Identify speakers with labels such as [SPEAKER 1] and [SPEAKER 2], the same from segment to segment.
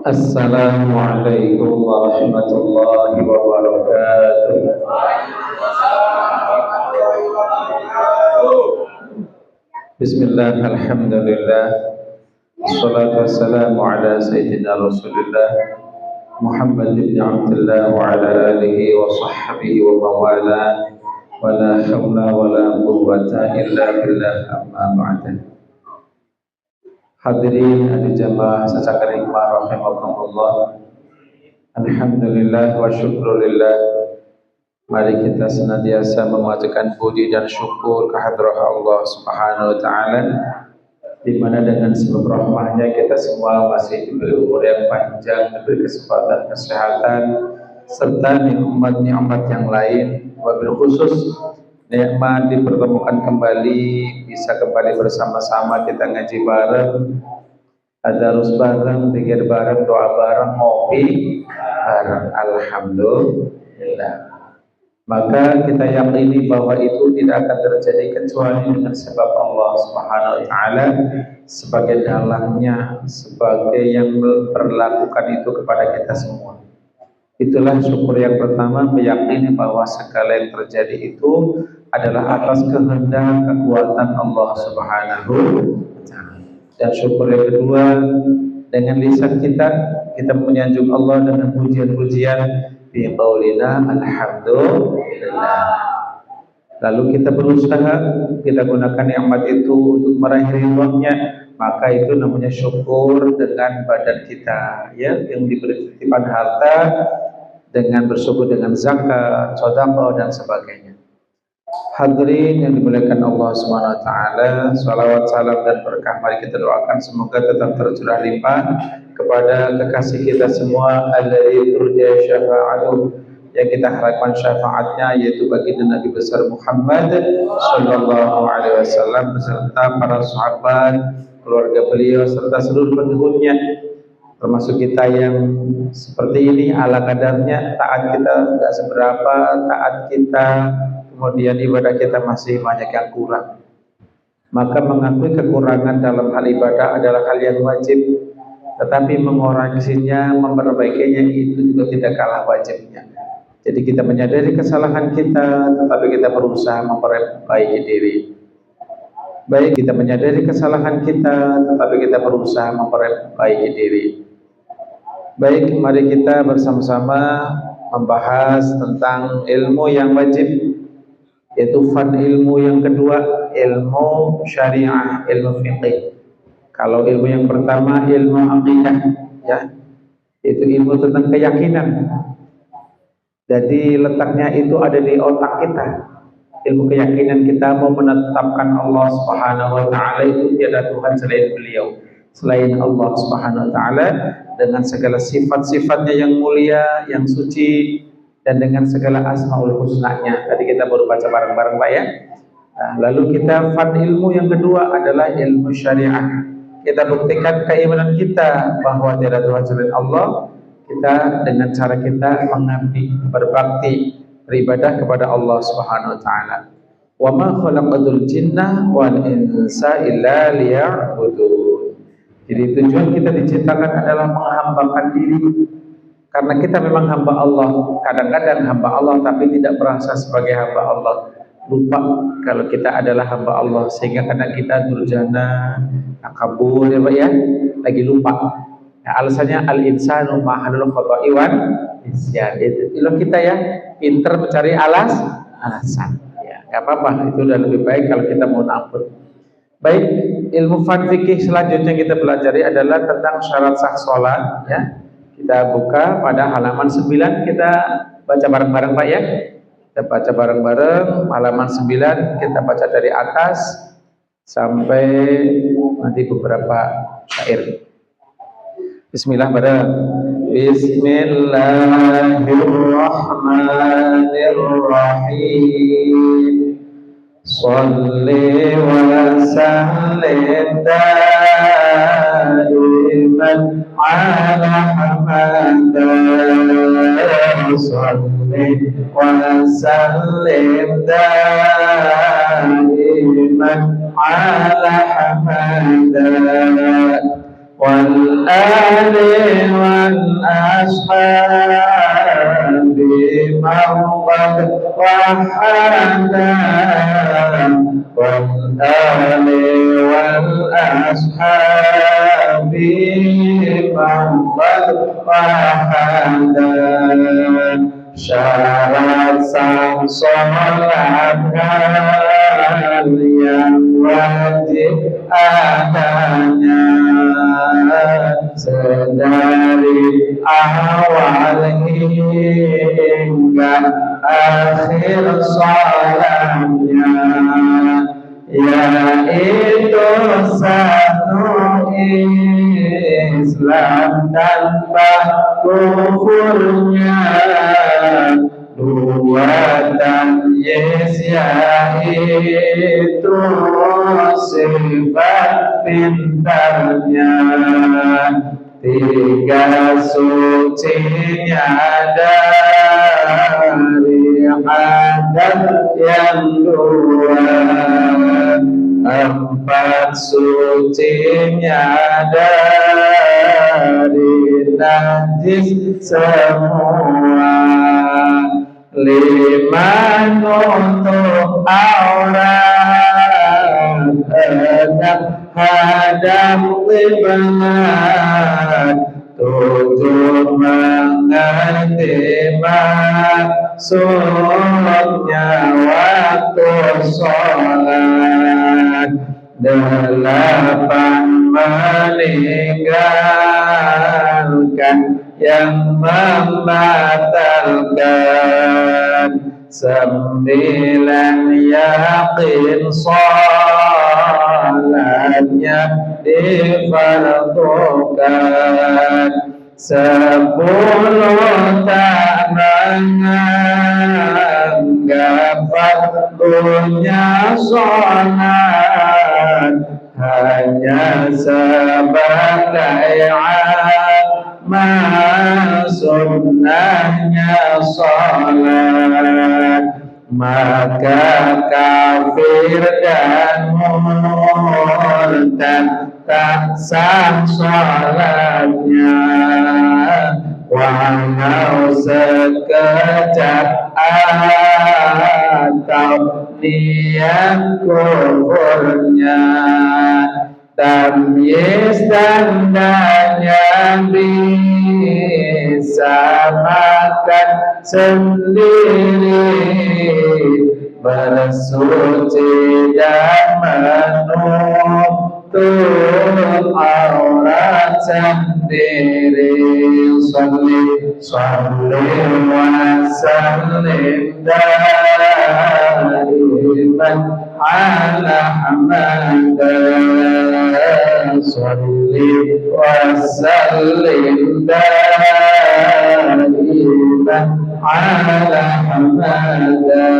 [SPEAKER 1] Assalamualaikum warahmatullahi wabarakatuh. Bismillah, alhamdulillah, wassalatu wassalamu ala sayyidina rasulillah Muhammad ibn Abdullah wa ala alihi wa sahbihi wa mawala wa la hawla wa la quwwata illa billah, amma ba'da. Hadirin hadirin jamaah secara hikmah rahimakumullah. Alhamdulillah wa syukrulillah. Mari kita senantiasa memanjatkan puji dan syukur kehadrat Allah Subhanahu wa taala, di mana dengan sebab rahmahnya kita semua masih diberi umur yang panjang, diberi kesempatan, kesehatan, serta nikmat-nikmat yang lain. Wabil khusus nikmat dipertemukan kembali, bisa kembali bersama-sama kita ngaji bareng, tadarus bareng, zikir bareng, doa bareng, ngopi bareng. Alhamdulillah. Maka kita yakini bahwa itu tidak akan terjadi kecuali dengan sebab Allah Subhanahu wa taala sebagai dalangnya, sebagai yang memperlakukan itu kepada kita semua. Itulah syukur yang pertama, meyakini bahwa segala yang terjadi itu adalah atas kehendak kekuatan Allah Subhanahu wa taala. Dan syukur yang kedua, dengan lisan kita menyanjung Allah dengan pujian-pujian bi qaulina alhamdulillah. Lalu kita berusaha, kita gunakan nikmat itu untuk meraih ridhonya, maka itu namanya syukur dengan badan kita, ya, yang diberi titipan harta, dengan bersyukur dengan zakat, sedekah dan sebagainya. Hadirin yang dimuliakan Allah Subhanahu wa taala, salawat, salam dan berkah mari kita doakan semoga tetap tercurah limpah kepada kekasih kita semua, alladzi turja syafa'atuh, yang kita harapkan syafaatnya, yaitu baginda Nabi besar Muhammad sallallahu alaihi wasallam beserta para sahabat, keluarga beliau serta seluruh pengikutnya, termasuk kita yang seperti ini ala kadarnya, taat kita tidak seberapa, taat kita, kemudian ibadah kita masih banyak yang kurang. Maka mengakui kekurangan dalam hal ibadah adalah hal yang wajib, tetapi mengoreksinya, memperbaikinya itu juga tidak kalah wajibnya. Jadi kita menyadari kesalahan kita, tetapi kita berusaha memperbaiki diri. Baik, kita menyadari kesalahan kita, tetapi kita berusaha memperbaiki diri. Baik, mari kita bersama-sama membahas tentang ilmu yang wajib, yaitu fan ilmu yang kedua, ilmu syariah, ilmu fiqih. Kalau ilmu yang pertama ilmu aqidah, ya, itu ilmu tentang keyakinan. Jadi letaknya itu ada di otak kita. Ilmu keyakinan kita mau menetapkan Allah Subhanahu wa taala itu tiada Tuhan selain beliau, selain Allah Subhanahu wa taala, dengan segala sifat-sifatnya yang mulia, yang suci, dan dengan segala asmaul husnanya. Tadi kita baru baca bareng-bareng Pak ya. Nah, lalu kita fan ilmu yang kedua adalah ilmu syariah. Kita buktikan keimanan kita bahwa tiada Tuhan selain Allah, kita dengan cara kita mengabdi, berbakti, beribadah kepada Allah Subhanahu wa taala. Wa ma khalaqatul jinna wal insa illa liya'budun. Jadi tujuan kita diciptakan adalah menghambakan diri. Karena kita memang hamba Allah, kadang-kadang hamba Allah tapi tidak merasa sebagai hamba Allah. Lupa kalau kita adalah hamba Allah, sehingga karena kita durjana, takabur, ya Pak ya, lagi lupa. Nah, alasannya al-insanu mahalul khata'i wan isyan. Itu kita ya, pinter mencari alasan. Ya, enggak apa-apa, itu udah lebih baik kalau kita mau ampun. Baik, ilmu fikih selanjutnya kita pelajari adalah tentang syarat sah salat, ya. Kita buka pada halaman 9, kita baca bareng-bareng Pak ya. Kita baca bareng-bareng halaman 9, kita baca dari atas sampai nanti beberapa syair. Bismillah bareng. Bismillahirrahmanirrahim. Shalli wa sallim daiman ala hamadah. Shalli wa sallim daiman ala hamadah. والآل والأصحاب من قد وحدا والآل والأصحاب من قد وحدا syarat sang sholat hal yang wajib adanya sedari awal hingga akhir sholatnya, yaitu satu Islam tanpa kufurnya, dua tamyiz yaitu sifat pintarnya, tiga sucinya dari hadas yang dua, empat sucinya dari najis semua, lima nutup aurat hendak hadap qiblat, tujuh mengerti maksudnya waktu sholat, delapan meninggalkan yang membatalkan, sembilan yakin sholatnya difardukan, sepuluh tak menganggap fardunya sholat, hanya sebagai amal sunnahnya sholat, maka kafir dan murtad tak sah sholatnya, walau sekejap atau niat kufurnya, tamyiz tandanya bisa makan sendiri, bersuci dan menutup aurat sendiri. Salli wa sallim daiman ala hamada, salli wa sallim daiman ala hamada,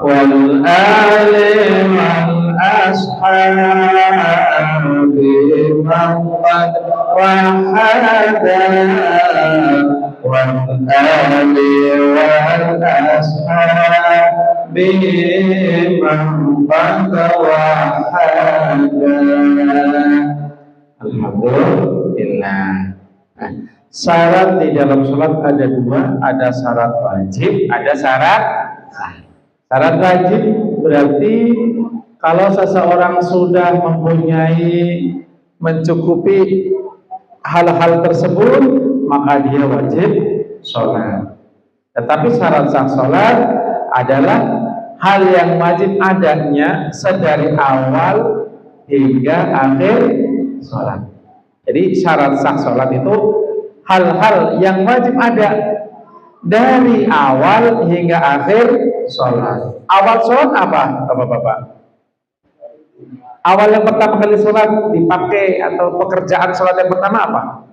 [SPEAKER 1] wal ali wal ashabi man qad wahada, wal ali wal ashabi man qad wahada. Alhamdulillah. Syarat di dalam sholat ada dua, ada syarat wajib, ada syarat sah. Syarat wajib berarti kalau seseorang sudah mempunyai mencukupi hal-hal tersebut maka dia wajib sholat. Tetapi syarat sah sholat adalah hal yang wajib adanya sedari awal hingga akhir sholat. Jadi syarat sah sholat itu hal-hal yang wajib ada dari awal hingga akhir sholat. Awal sholat apa, Bapak-bapak? Awal yang pertama kali sholat dipakai atau pekerjaan sholat yang pertama apa?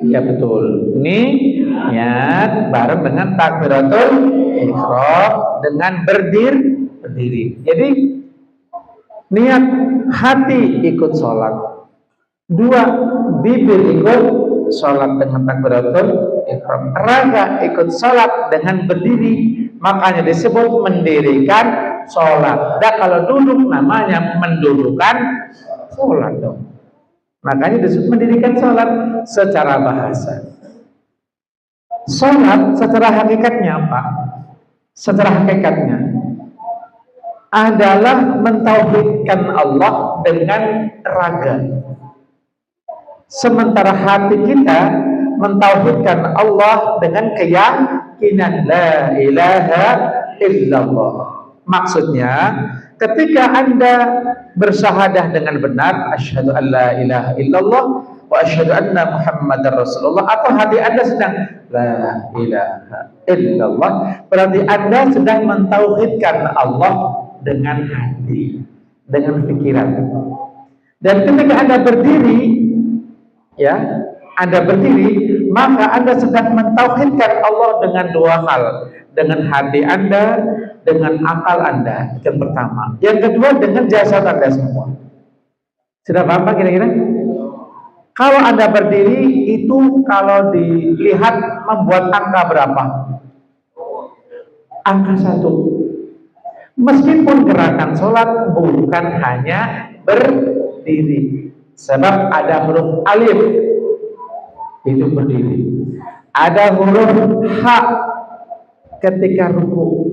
[SPEAKER 1] Iya betul. Ini niat bareng dengan takbiratul ihram dengan berdiri. Jadi niat hati ikut sholat. Dua, bibir ikut sholat dengan takbiratul ihram, raga ikut sholat dengan berdiri, makanya disebut mendirikan sholat. Dan kalau duduk namanya mendudukkan
[SPEAKER 2] sholat dong. Makanya disebut mendirikan sholat secara bahasa. Sholat secara hakikatnya apa? Secara hakikatnya adalah mentauhidkan Allah dengan raga. Sementara hati kita mentauhidkan Allah dengan keyakinan la ilaha illallah. Maksudnya, ketika Anda bersyahadah dengan benar, asyhadu an la ilaha illallah wa asyhadu anna Muhammadar Rasulullah, atau hati Anda sedang la ilaha illallah, berarti Anda sedang mentauhidkan Allah dengan hati, dengan pikiran. Dan ketika Anda berdiri, ya, Anda berdiri, maka Anda sedang mentauhidkan Allah dengan dua hal, dengan hati Anda, dengan akal Anda. Yang pertama. Yang kedua, dengan jasad Anda semua. Sudah paham Pak kira-kira? Kalau Anda berdiri, itu kalau dilihat membuat angka berapa? Angka 1. Meskipun gerakan sholat bukan hanya berdiri, sebab ada huruf alif, itu berdiri. Ada huruf H ketika ruku,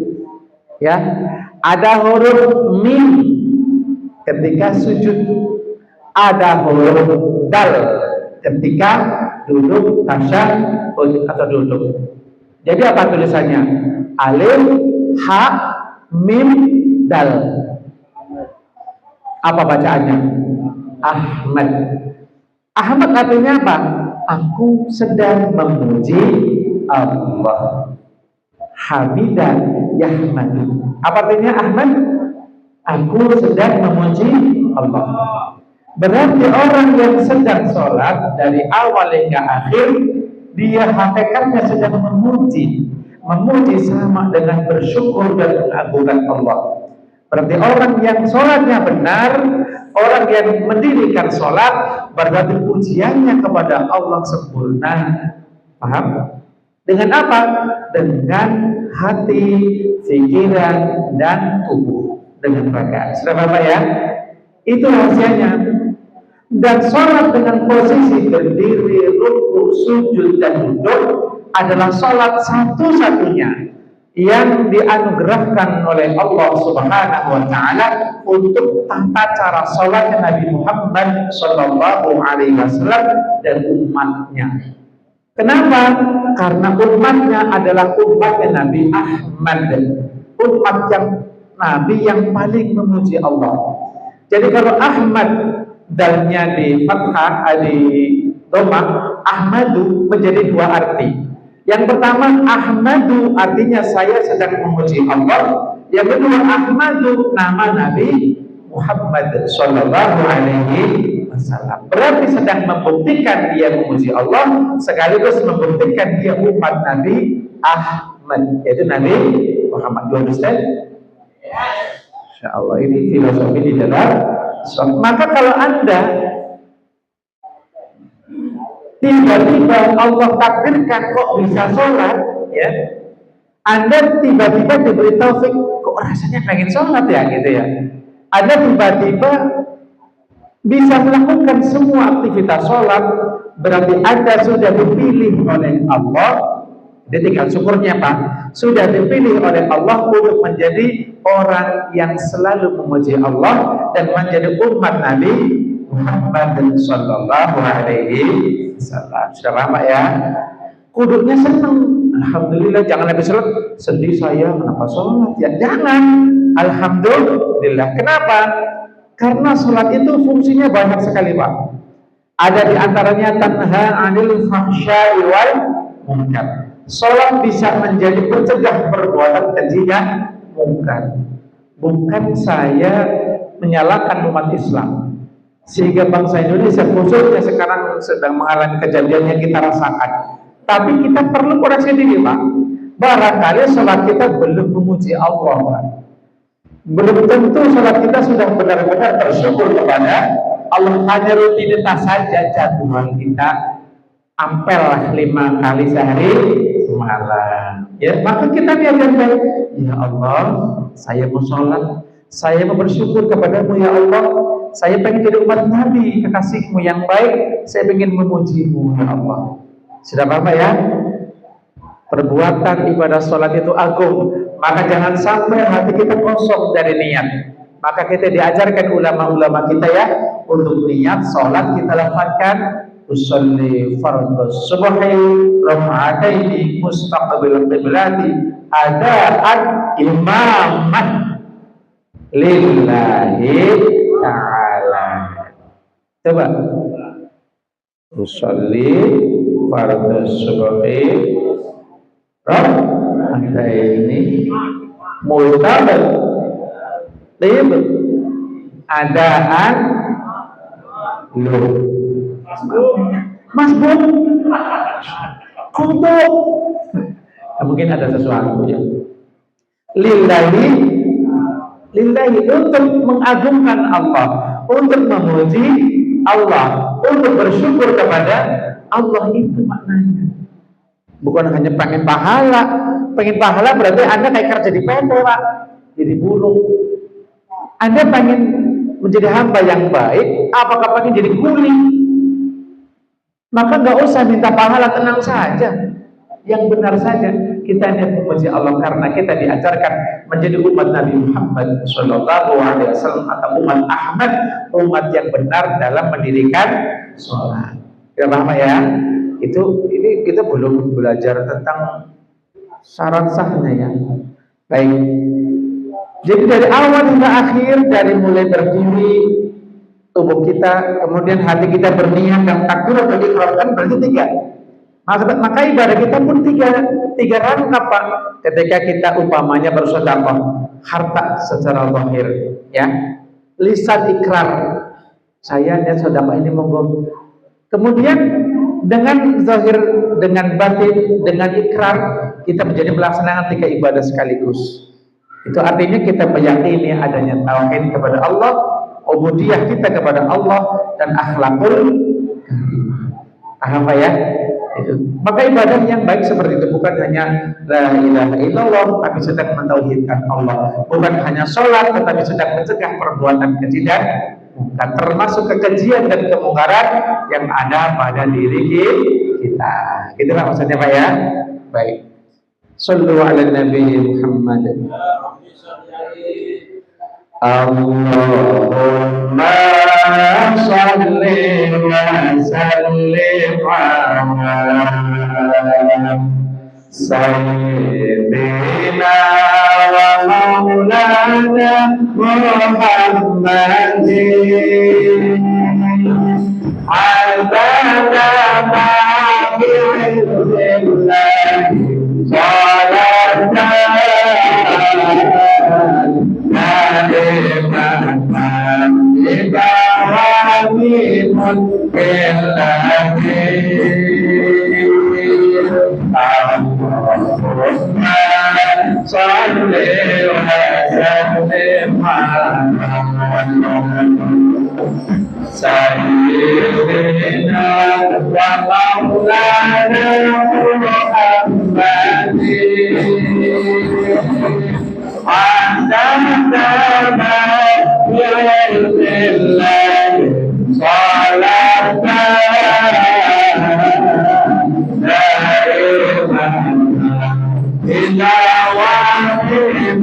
[SPEAKER 2] ya. Ada huruf mim ketika sujud. Ada huruf dal ketika duduk tasyahud atau duduk. Jadi apa tulisannya? Alif, H, mim, dal. Apa bacaannya? Ahmad. Ahmad artinya apa? Aku sedang memuji Allah. Hamidah yahmadu. Apa artinya Ahmad? Aku sedang memuji Allah. Berarti orang yang sedang sholat dari awal hingga akhir, dia hakikatnya sedang memuji. Memuji sama dengan bersyukur dan mengagungkan Allah. Berarti orang yang sholatnya benar, orang yang mendirikan sholat, berarti pujiannya kepada Allah sempurna. Paham? Dengan apa? Dengan hati, pikiran, dan tubuh. Dengan raga. Sudah Bapak ya? Itu rahasianya. Dan sholat dengan posisi berdiri, ruku, sujud, dan duduk adalah sholat satu-satunya yang dianugerahkan oleh Allah Subhanahu wa Ta'ala untuk tata cara sholatnya Nabi Muhammad Sallallahu Alaihi Wasallam dan umatnya. Kenapa? Karena umatnya adalah umatnya Nabi Ahmad, umat yang Nabi yang paling memuji Allah. Jadi kalau Ahmad dalnya di fathah, di dhamma, Ahmadu menjadi dua arti. Yang pertama, Ahmadu artinya saya sedang memuji Allah. Yang kedua, Ahmadu nama Nabi Muhammad Sallallahu Alaihi Wasallam. Berarti sedang membuktikan dia memuji Allah, sekaligus membuktikan dia umat Nabi Ahmad, yaitu Nabi Muhammad. Do you understand? Insya Allah ini filosofi di dalam. Maka kalau Anda tiba-tiba Allah takdirkan kok bisa sholat, ya, Anda tiba-tiba diberi taufik, kok rasanya pengen sholat ya, gitu ya. Anda tiba-tiba bisa melakukan semua aktivitas sholat, berarti Anda sudah dipilih oleh Allah. Dia tinggal syukurnya Pak, sudah dipilih oleh Allah untuk menjadi orang yang selalu memuji Allah dan menjadi umat Nabi Muhammad Sallallahu Alaihi Wasallam. Sudah paham Pak ya? Kuduknya senang. Alhamdulillah, jangan habis sholat sedih saya kenapa sholat ya, jangan. Alhamdulillah. Kenapa? Karena sholat itu fungsinya banyak sekali Pak. Ada di antaranya tanha 'anil fahsya'i wal munkar. Sholat bisa menjadi pencegah perbuatan keji dan munkar. Bukan saya menyalahkan umat Islam, sehingga bangsa Indonesia khususnya sekarang sedang mengalami kejadian yang kita rasakan. Tapi kita perlu koreksi diri Pak. Barangkali sholat kita belum memuji Allah Pak. Belum tentu sholat kita sudah benar-benar bersyukur kepada Allah. Hanya rutinitas saja, jadwal kita ampel 5 kali sehari semalam. Ya, maka kita niatkan baik. Ya Allah, saya mau sholat, saya mau bersyukur kepadamu ya Allah. saya pengen jadi umat Nabi, kekasihmu yang baik, saya pengen memujimu ya Allah. Sudah apa ya? Perbuatan ibadah sholat itu agung, maka jangan sampai hati kita kosong dari niat. Maka kita diajarkan ulama-ulama kita ya, untuk niat sholat kita lafazkan usolli fardhu subhi raka'ataini mustaqbil qiblati adaan imaman lillahi ta'ala. Coba usolli fardhu subhi raka'ataini mustaqbil adaan lu Mas Bun kutu mungkin ada sesuatu ya lillahi untuk mengagungkan Allah, untuk memuji Allah, untuk bersyukur kepada Allah, itu maknanya. Bukan hanya pengen pahala. Pengen pahala berarti Anda kayak kerja di PT Pak, jadi buruh. Anda pengen menjadi hamba yang baik, apakah pengen jadi kuli? Maka nggak usah minta pahala, tenang saja. Yang benar saja kita hanya memuji Allah karena kita diajarkan menjadi umat Nabi Muhammad Shallallahu Alaihi Wasallam atau umat Ahmad, umat yang benar dalam mendirikan sholat. Kita paham ya? Ini kita belum belajar tentang syarat sahnya ya. Baik. Jadi dari awal hingga akhir, dari mulai berdiri tubuh kita, kemudian hati kita berniat dan takbiratul ihram, kan berarti 3. Maka ibadah kita pun tiga rangkap Pak. Ketika kita umpamanya bersedekah, harta secara zahir, ya, lisan ikrar, saya dan sedekah ini monggo. Kemudian dengan zahir, dengan batin, dengan ikrar, kita menjadi melaksanakan 3 ibadah sekaligus. Itu artinya kita meyakini adanya tauhid kepada Allah, ubudiyah kita kepada Allah, dan akhlakul karimah. Paham ya? Itu. Maka ibadah yang baik seperti itu bukan hanya la ilaha illallah tapi sedang mentauhidkan Allah, bukan hanya sholat tetapi sedang mencegah perbuatan keji dan mungkar, termasuk kekejian dan kemungkaran yang ada pada diri kita. Itulah maksudnya Pak ya. Baik. Sallu ala Nabi Muhammad. Allahumma salli wa sallim ala sayyidina wa maulana Muhammadin adana ma'ilillah salatan Sayyidina wa maulana Muhammadin Adana ma'ilillah salatan daimatan ila wa'id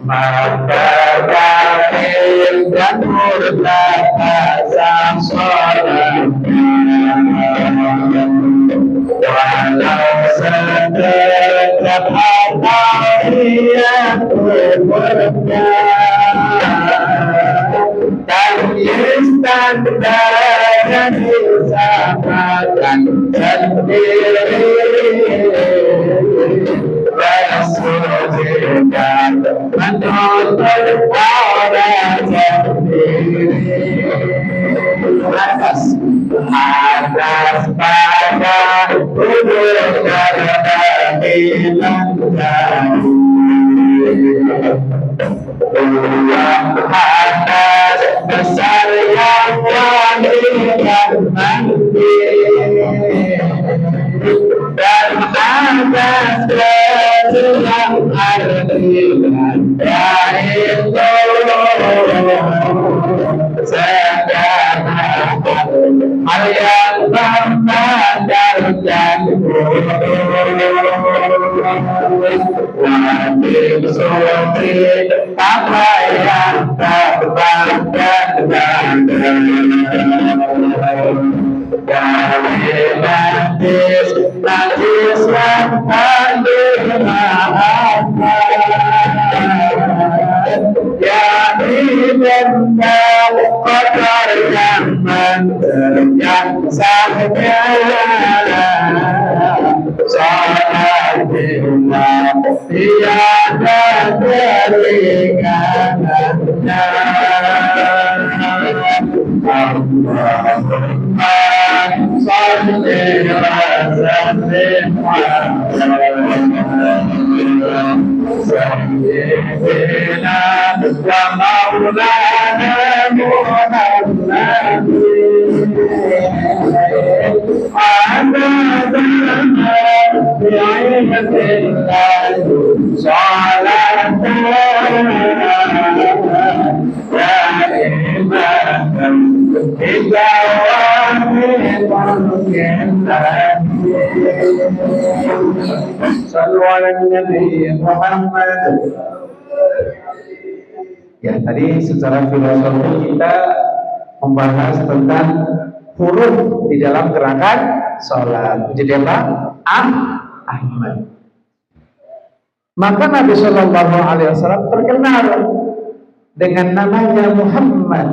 [SPEAKER 2] maka kafir dan murtad azam sholat walau sedekat harta ia berkah dan istandar disampaikan sendiri dan menuntut orang sendiri atas pada tubuh karena hilang uang atas besar yang wanita mandi dan atas hal yang mengandalkan wajib suci apa yang terbangkan najis najis yang yang benar kotor yang yang sahnya salat bila tiada teringatnya Allahumma salli wa sallim sayyidina wa maulana Muhammad بعينة الله صلاة صلوا على النبي محمد. Ya, tadi secara filosofi kita membahas tentang huruf di dalam gerakan sholat. Jadi apa? Ahmad. Maka Nabi Shallallahu Alaihi Wasallam terkenal dengan namanya Muhammad.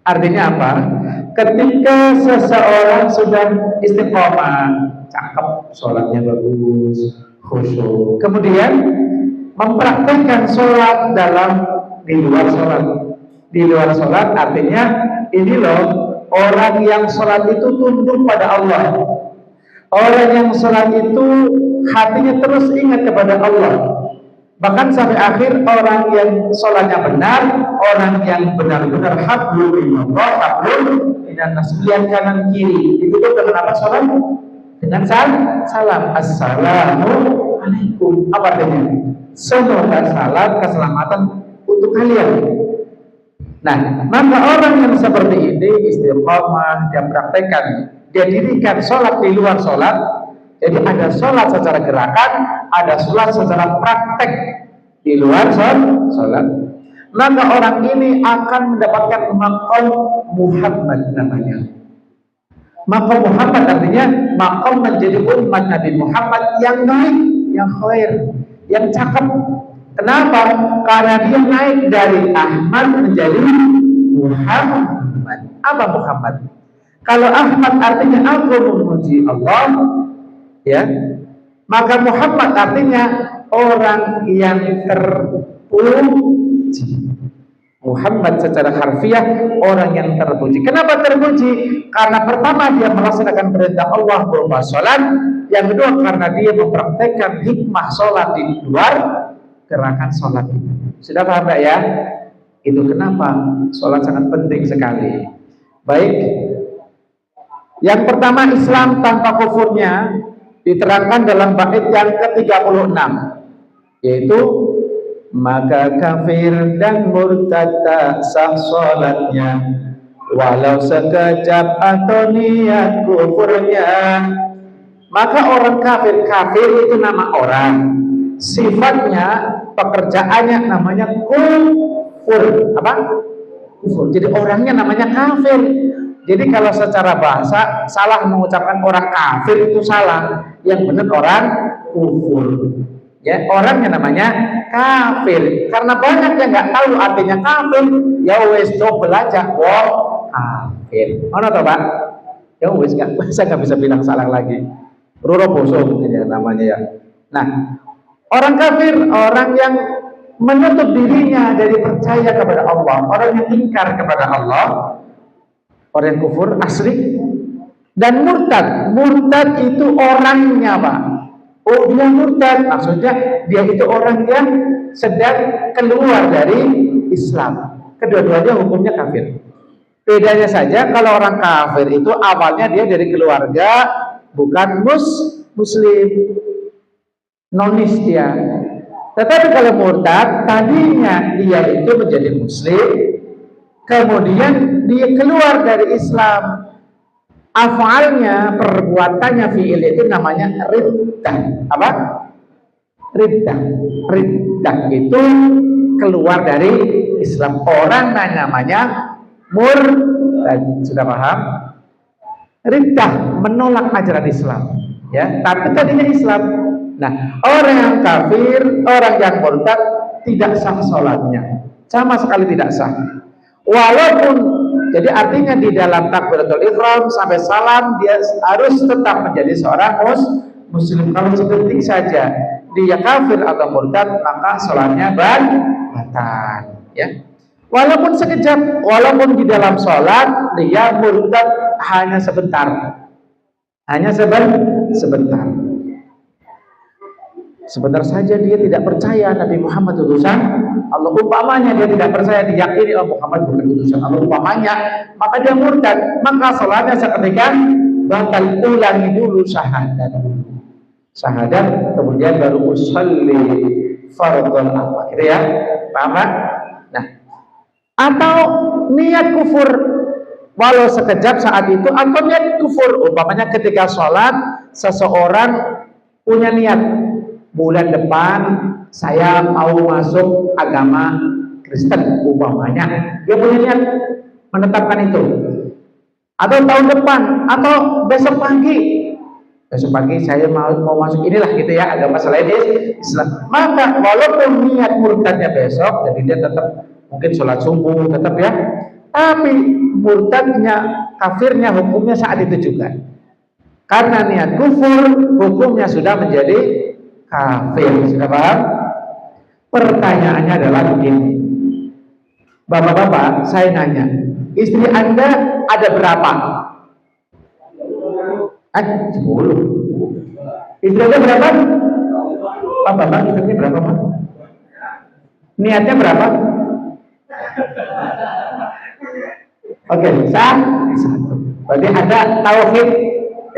[SPEAKER 2] Artinya apa? Ketika seseorang sudah istiqomah, cakep, sholatnya bagus, khusyuk, kemudian mempraktekkan sholat di luar sholat. Di luar sholat artinya ini loh, orang yang sholat itu tunduk pada Allah. Orang yang sholat itu hatinya terus ingat kepada Allah. Bahkan sampai akhir orang yang sholatnya benar, orang yang benar-benar hablum minallah, hablum minan-nas, pilihan kanan kiri ditutup dengan apa sholat? Dengan salam. Assalamu alaikum. Apa artinya? Semoga salam keselamatan untuk kalian. Nah, maka orang yang seperti ini istiqomah, dia praktekkan, dia dirikan sholat di luar sholat. Jadi ada sholat secara gerakan, ada sholat secara praktek di luar sholat. Maka orang ini akan mendapatkan maqam Muhammad namanya. Maqam Muhammad artinya maqam menjadi umat Nabi Muhammad yang baik, yang khair, yang cakep. Kenapa? Karena dia naik dari Ahmad menjadi Muhammad. Apa Muhammad? Kalau Ahmad artinya aku memuji Allah, ya, maka Muhammad artinya orang yang terpuji. Muhammad secara harfiah orang yang terpuji. Kenapa terpuji? Karena pertama dia melaksanakan perintah Allah berupa sholat. Yang kedua karena dia mempraktekkan hikmah sholat di luar gerakan sholat. Sudah paham Pak ya? Itu kenapa sholat sangat penting sekali. Baik. Yang pertama Islam tanpa kufurnya diterangkan dalam bait yang ke-36, yaitu maka kafir dan murtad tak sah sholatnya walau sekejap atau niat kufurnya. Maka orang kafir itu nama orang, sifatnya pekerjaannya namanya kufur. Apa? Kufur. Jadi orangnya namanya kafir. Jadi kalau secara bahasa salah mengucapkan orang kafir itu salah. Yang benar orang kufur. Ya, orangnya namanya kafir. Karena banyak yang nggak tahu artinya kafir. Ya wes coba belajar. Wow, kafir. Mana toh Pak? Ya wes saya nggak bisa bilang salah lagi. Roro boso mungkin ya namanya ya. Nah, orang kafir orang yang menutup dirinya dari percaya kepada Allah, orang yang ingkar kepada Allah. Orang yang kufur asli. Dan murtad itu orangnya Pak. Oh dia murtad, maksudnya dia itu orang yang sedang keluar dari Islam. Kedua-duanya hukumnya kafir. Bedanya saja kalau orang kafir itu awalnya dia dari keluarga bukan muslim. nonis dia. Tetapi kalau murtad, tadinya dia itu menjadi muslim, kemudian dia keluar dari Islam. Afalnya, perbuatannya, fi'il itu namanya riddah. Apa? Riddah. Riddah itu keluar dari Islam. Orang namanya murtad. Sudah paham? Riddah, menolak ajaran Islam. Ya, tapi tadinya Islam. Nah, orang yang kafir, orang yang murtad tidak sah sholatnya, sama sekali tidak sah. Walaupun, jadi artinya di dalam takbiratul ihram sampai salam dia harus tetap menjadi seorang muslim. Kalau sedetik saja dia kafir atau murtad, maka sholatnya batal. Ya, walaupun sekejap, walaupun di dalam sholat dia murtad hanya sebentar, hanya sebentar. Sebentar saja dia tidak percaya Nabi Muhammad utusan Allah, umpamanya dia tidak percaya, diyakini Muhammad bukan utusan Allah umpamanya, maka dia murtad, maka salatnya seketika batal. Ulangi dulu syahadat, kemudian baru usolli fardhul apa, gitu ya, paham? Nah, atau niat kufur walau sekejap saat itu, atau niat kufur umpamanya ketika sholat seseorang punya niat, bulan depan saya mau masuk agama Kristen umpamanya, dia punya niat menetapkan itu, atau tahun depan, atau besok pagi saya mau masuk inilah gitu ya, agama selain Islam. Maka walaupun niat murtadnya besok, jadi dia tetap mungkin sholat subuh tetap ya, tapi murtadnya, kafirnya hukumnya saat itu juga, karena niat kufur hukumnya sudah menjadi kafir. Sudah paham? Pertanyaannya adalah begini, bapak-bapak, saya nanya, istri Anda ada berapa? 10. Istri Anda berapa? Bapak, istrinya berapa, Pak? Niatnya berapa? Oke, satu. Berarti ada tauhid,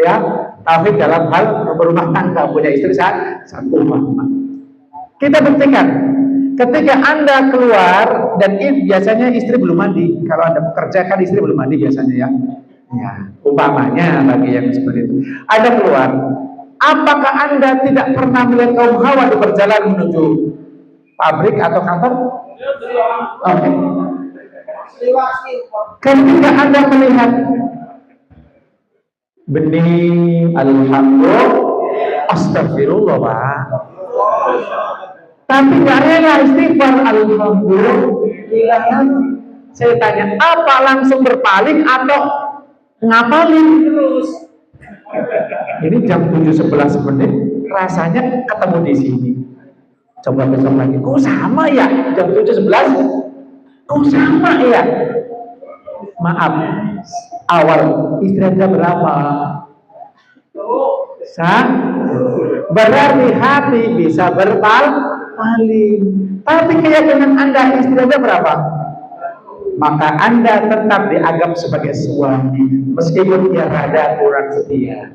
[SPEAKER 2] ya, tauhid dalam hal berumah tangga, punya istri satu. Kita buktikan, ketika Anda keluar dan biasanya istri belum mandi, kalau Anda bekerja kan istri belum mandi biasanya ya. Ya, umpamanya bagi yang seperti itu, Anda keluar, apakah Anda tidak pernah melihat kaum hawa berjalan menuju pabrik atau kantor? Oke. Ketika Anda melihat bening, alhamdulillah, astagfirullah, Pak, tapi gak rela istighfar, alhamdulillah. Saya tanya, apa langsung berpaling atau ngapalin terus? Ini jam 7:11 menit, rasanya ketemu di sini. Coba besok lagi, kok sama ya? Jam 7:11, kok sama ya? Maaf, awal istri Anda berapa? Berarti hati bisa berpaling. Tapi keyakinan Anda istri Anda berapa? Maka Anda tetap dianggap sebagai suami, meskipun dia rada kurang setia,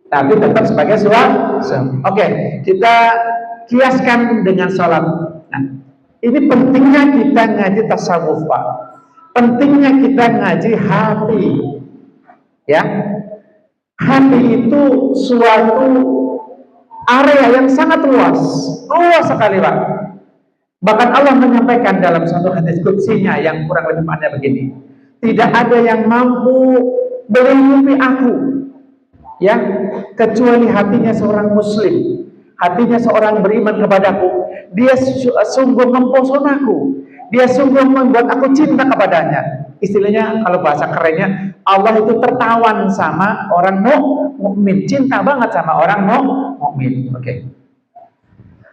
[SPEAKER 2] tapi tetap sebagai suami. Oke, kita kiaskan dengan sholat. Nah, ini pentingnya kita ngaji tasawuf, Pak. Pentingnya kita ngaji hati. Ya, hati itu suatu area yang sangat luas sekali, Pak. Bahkan Allah menyampaikan dalam satu hadis qudsinya yang kurang lebih maknanya begini, tidak ada yang mampu melindungi aku, ya, kecuali hatinya seorang muslim, hatinya seorang beriman kepadaku. Dia sungguh memposonaku, dia sungguh membuat aku cinta kepadanya. Istilahnya kalau bahasa kerennya, Allah itu tertawan sama orang mukmin, cinta banget sama orang mukmin. Oke.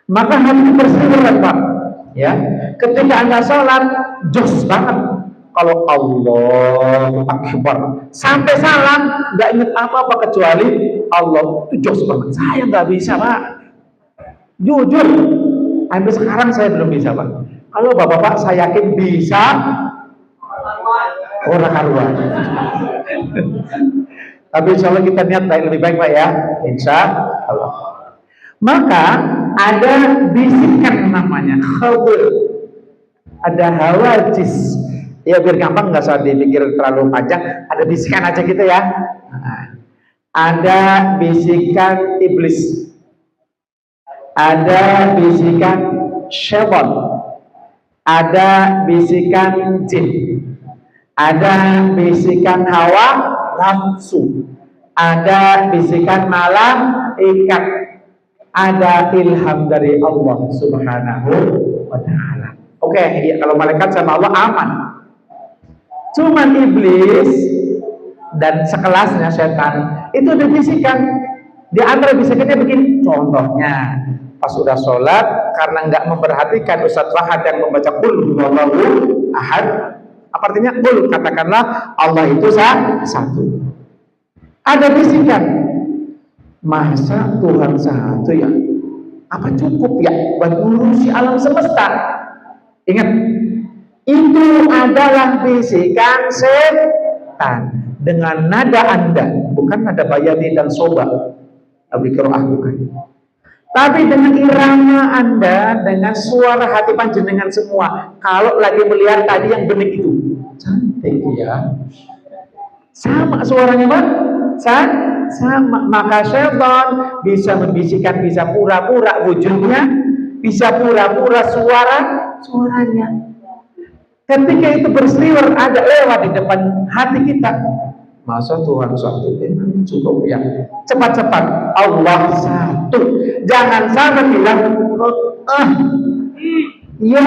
[SPEAKER 2] Maka hati bersih, Pak. Ya, ketika Anda sholat, jos banget. Kalau Allahu Akbar sampai salam nggak ingat apa-apa kecuali Allah, itu jos banget. Saya nggak bisa, Pak. Jujur, sampai sekarang saya belum bisa, Pak. Kalau bapak-bapak saya yakin bisa, orang karuan. Tapi insya Allah kita niat lebih baik, Pak, ya. Insya Allah. Maka ada bisikan namanya khabul, ada hawajis. Ya biar gampang, nggak usah dipikir terlalu panjang. Ada bisikan aja gitu ya. Nah, ada bisikan iblis, ada bisikan syaitan, ada bisikan jin, ada bisikan hawa nafsu, ada bisikan malaikat, ada ilham dari Allah Subhanahu wa Ta'ala. Oke, ya, kalau malaikat sama Allah aman. Cuman iblis dan sekelasnya setan itu ada bisikan. Di antara bisikannya begini, contohnya pas sudah sholat karena nggak memperhatikan Ustadz Fahad yang membaca qul huwallahu ahad, apa artinya qul, katakanlah Allah itu satu. Ada bisikan, masa Tuhan satu ya? Apa cukup ya buat ngurusi alam semesta? Ingat, itu adalah bisikan setan dengan nada Anda, bukan nada Bayati dan Soba, Abi Qiraah bukan. Tapi dengan irama Anda, dengan suara hati panjenengan semua. Kalau lagi melihat tadi yang bening itu, cantik ya. Sama suaranya, Pak. Sama. Maka syaitan bisa membisikkan, bisa pura-pura wujudnya, bisa pura-pura suaranya. Ketika itu berseliwer ada lewat di depan hati kita, masa Tuhan satu, cukup ya. Cepat-cepat Allah satu. Jangan sampai bilang iya,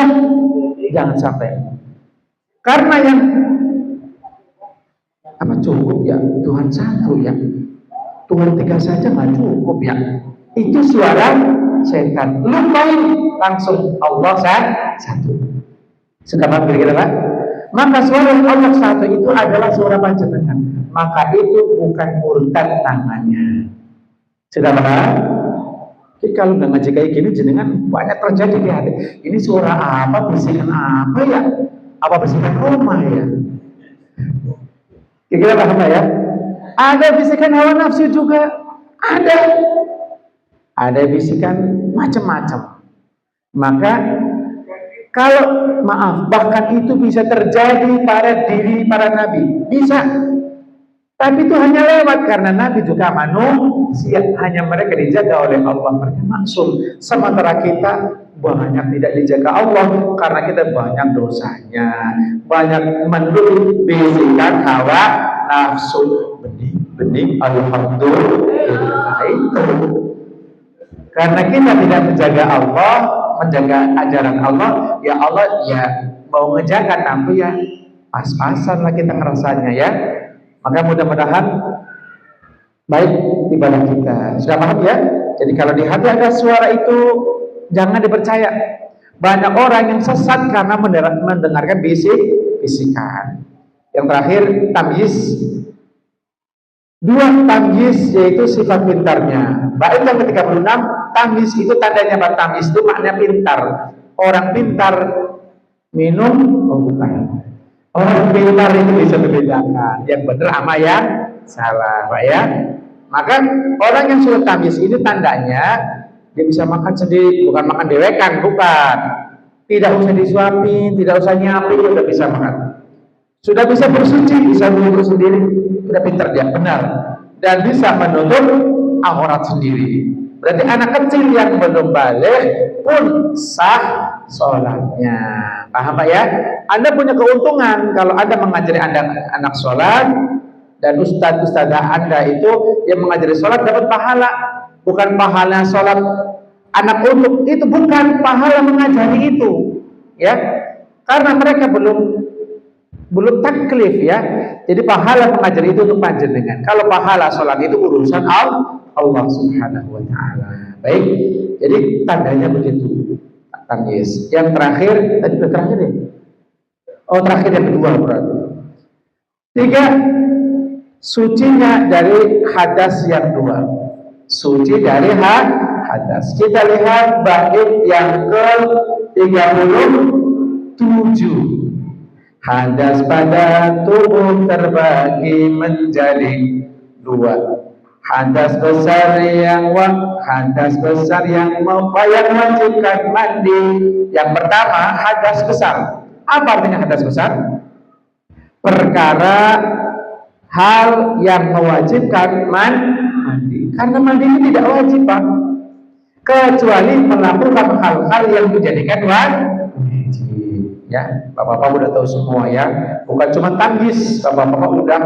[SPEAKER 2] jangan sampai. Karena yang apa cukup ya, Tuhan satu ya, Tuhan tiga saja nggak cukup ya. Itu suara setan. Lupain langsung Allah satu. Sudah paham kira-kira Pak? Maka suara Allah satu itu adalah suara panjenengan. Maka itu bukan murtad namanya. Sudah paham? Jadi kalau nggak ngaji kayak gini, jenengan banyak terjadi di hati. Ini suara apa? Bisikan apa ya? Apa bisikan Roma ya? Kira-kira paham ya? Ada bisikan hawa nafsu juga. Ada bisikan macam-macam. Maka kalau maaf, bahkan itu bisa terjadi pada diri para nabi, bisa. Tapi itu hanya lewat karena nabi juga manusia, hanya mereka dijaga oleh Allah, mereka maksum. Sementara kita banyak tidak dijaga Allah karena kita banyak dosanya, banyak menurut bisikan hawa nafsu. Bening, alhamdulillah itu. Karena kita tidak menjaga Allah, menjaga ajaran Allah, ya Allah ya mau ngejaga, tapi ya pas-pasan lah kita ngerasanya ya. Maka mudah-mudahan baik ibadah kita. Sudah paham ya? Jadi kalau di hati ada suara itu, jangan dipercaya. Banyak orang yang sesat karena mendengarkan bisikan. Yang terakhir tamyiz. 2 tamyiz yaitu sifat pintarnya. Bait yang ke-36, tamyiz itu tandanya apa? Tamyiz itu maknanya pintar. Orang pintar minum, bukan. Orang pintar itu bisa membedakan yang benar sama yang salah, Pak ya. Maka orang yang sudah tamyiz ini tandanya dia bisa makan sendiri, bukan makan dewekan, bukan. Tidak usah disuapin, tidak usah nyapin, sudah bisa makan. Sudah bisa bersuci, bisa menutup sendiri, sudah pintar dia, benar. Dan bisa menutup aurat sendiri. Berarti anak kecil yang belum balik pun sah sholatnya. Paham Pak ya? Anda punya keuntungan kalau Anda mengajari anak sholat, dan ustadz-ustadzah Anda itu yang mengajari sholat dapat pahala. Bukan pahala sholat anak untuk itu, bukan pahala mengajari itu, ya. Karena mereka belum taklif ya. Jadi pahala mengajari itu untuk panjenengan. Kalau pahala sholat itu urusan Allah Subhanahu wa Ta'ala. Baik, jadi tandanya begitu. Tamyiz. Yang terakhir, tadi udah terakhir ya? Oh, terakhir yang kedua berarti. 3, sucinya dari hadas yang 2. Suci dari hadas. Kita lihat bait yang ke-37. Hadas pada tubuh terbagi menjadi 2. Hadas besar yang mewajibkan mandi. Yang pertama, hadas besar. Apa artinya hadas besar? Perkara hal yang mewajibkan mandi. Karena mandi ini tidak wajib, Pak, kecuali melakukan hal-hal yang menjadikan wajib. Ya, Bapak-bapak udah tahu semua ya. Bukan cuma tangis, Bapak-bapak udah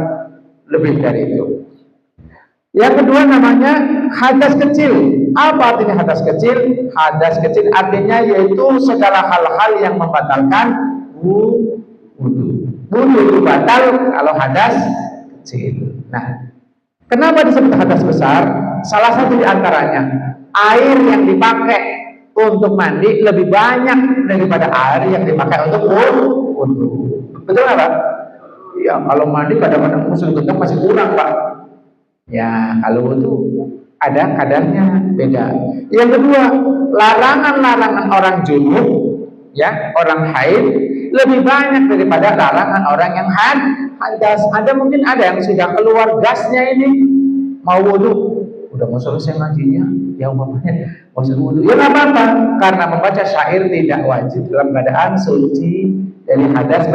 [SPEAKER 2] lebih dari itu. Yang kedua namanya hadas kecil. Apa artinya hadas kecil? Hadas kecil artinya yaitu segala hal-hal yang membatalkan wudu. Wudu itu batal kalau hadas kecil. Nah, kenapa disebut hadas besar? Salah satu di antaranya, air yang dipakai untuk mandi lebih banyak daripada air yang dipakai untuk wudu. Betul nggak, Pak? Ya, kalau mandi kadang-kadang masih kurang, Pak. Ya, kalau itu ada kadarnya beda. Yang kedua, larangan-larangan orang junub, ya, orang haid lebih banyak daripada larangan orang yang hadas. Ada mungkin ada yang sudah keluar gasnya ini, mau wudu, udah mau selesai ngajinya, ya umpamanya mau wudu, ya nggak apa-apa, karena membaca syair tidak wajib dalam keadaan suci dari hadas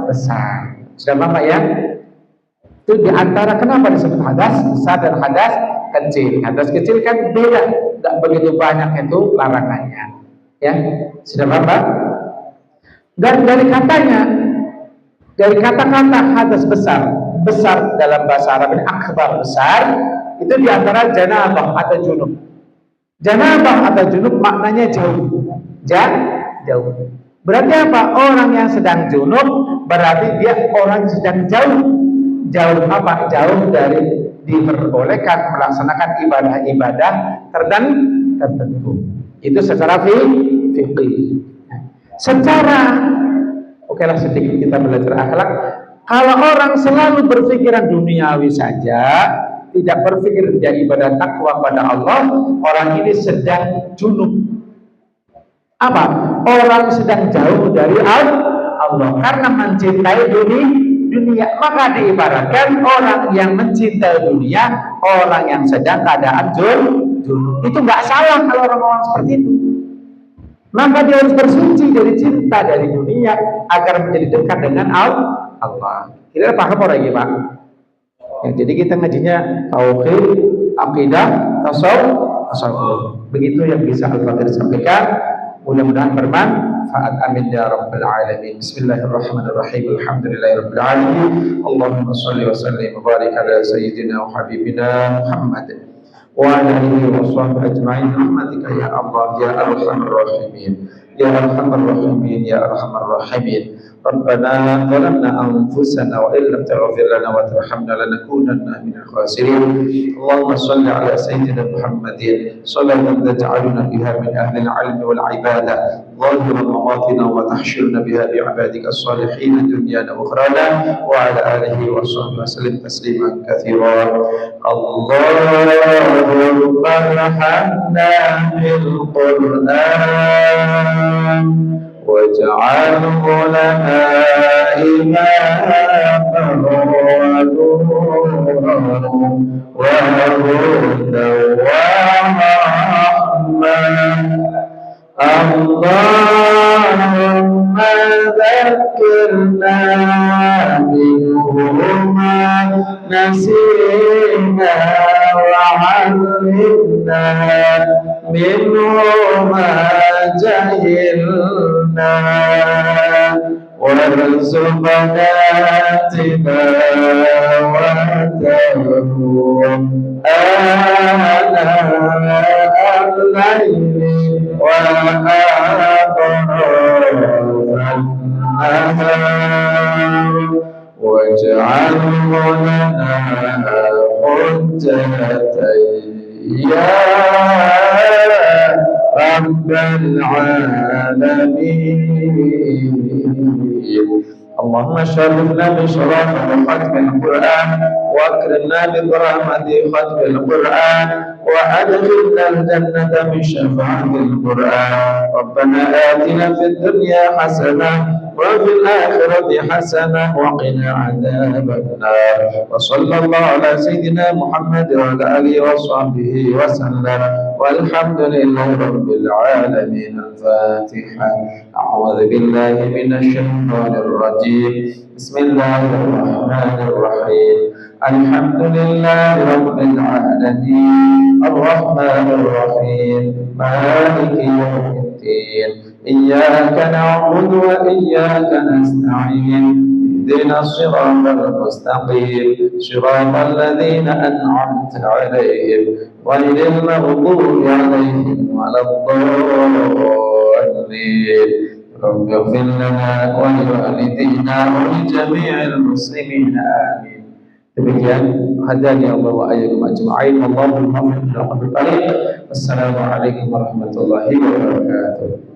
[SPEAKER 2] besar. Sudah apa ya? Itu diantara kenapa disebut hadas besar dan hadas kecil. Hadas kecil kan beda, tidak begitu banyak itu larangannya. Ya, sudah apa? Dan dari katanya, dari kata-kata hadas besar dalam bahasa Arab ini akbar, besar, itu diantara janabah atau junub. Janabah atau junub maknanya jauh, jauh. Berarti apa? Orang yang sedang junub berarti dia orang yang sedang jauh apa? Jauh dari diperbolehkan melaksanakan ibadah-ibadah tertentu. Itu secara fikih. Secara okelah sedikit kita belajar akhlak. Kalau orang selalu berpikiran duniawi saja, tidak berpikir menjadi ibadah takwa pada Allah, orang ini sedang junub. Apa? Orang sedang jauh dari Allah karena mencintai dunia. Maka diibaratkan orang yang mencintai dunia, orang yang sedang keadaan junub. Itu nggak salah kalau orang-orang seperti itu. Maka dia harus bersuci dari cinta dari dunia agar menjadi dekat dengan Allah. Kira paham orang ini, Pak? Ya, jadi kita ngajinya tauhid, akidah, tasawuf. Begitu yang bisa Al-Fatihah sampaikan. Mudah-mudahan bermanfaat. Amin ya rabbal alamin. Bismillahirrahmanirrahim. Alhamdulillahirabbil alamin. Allahumma shalli wa sallim wa barik ala sayyidina wa habibina Muhammad wa ala alihi wa sahbihi ajma'in. Rahmatika ya Allah ya arhamar rahimin. Ya arhamar rahimin ya arhamar rahimin. Rabbana zalamna anfusana wa illam taghfir lana wa tarhamna lanakunanna minal khasirin. Allahumma shalli ala sayyidina Muhammadin sallallahu taj'aluna biha min ahli al-'ilm wal 'ibadah zahiran wa batinan wa tahshurna biha bi 'ibadika as-salihin dunyana wa ukhrana wa ala alihi wa sahbihi wa sallim tasliman katsiran. Allahumma arhamna bil Qur'an واجعله لنا إماما ونورا وهدى ورحمة. اللهم ذكرنا منه ما نسينا وعلمنا منه ما جهلنا وارزقنا تلاوته آناء الليل وآطراف النهار واجعله لنا حجة يا رب العالمين.
[SPEAKER 1] اللهم شرفنا بشرف ختم القرآن وأكرمنا بكرامة ختم القرآن وأدخلنا الجنة بشفاعة القرآن. ربنا آتنا في الدنيا حسنة وفي الآخرة حسنة وقنا عذاب النار. وصلى الله على سيدنا محمد وعلى آله وصحبه وسلم والحمد لله رب العالمين. الفاتحة. أعوذ بالله من الشيطان الرجيم. بسم الله الرحمن الرحيم. الحمد لله رب العالمين الرحمن الرحيم مالك يوم الدين إياك نعبد وإياك نستعين اهدنا الصراط المستقيم صراط الذين أنعمت عليهم غير المغضوب عليهم ولا الضالين. رب اغفر لنا ولوالدينا ولجميع المسلمين آمين. Demikian hadani Allah wa ayyakum ajma'in. Allahumma muwaffiq ila aqwamit thariq. Wassalamu alaikum warahmatullahi wabarakatuh.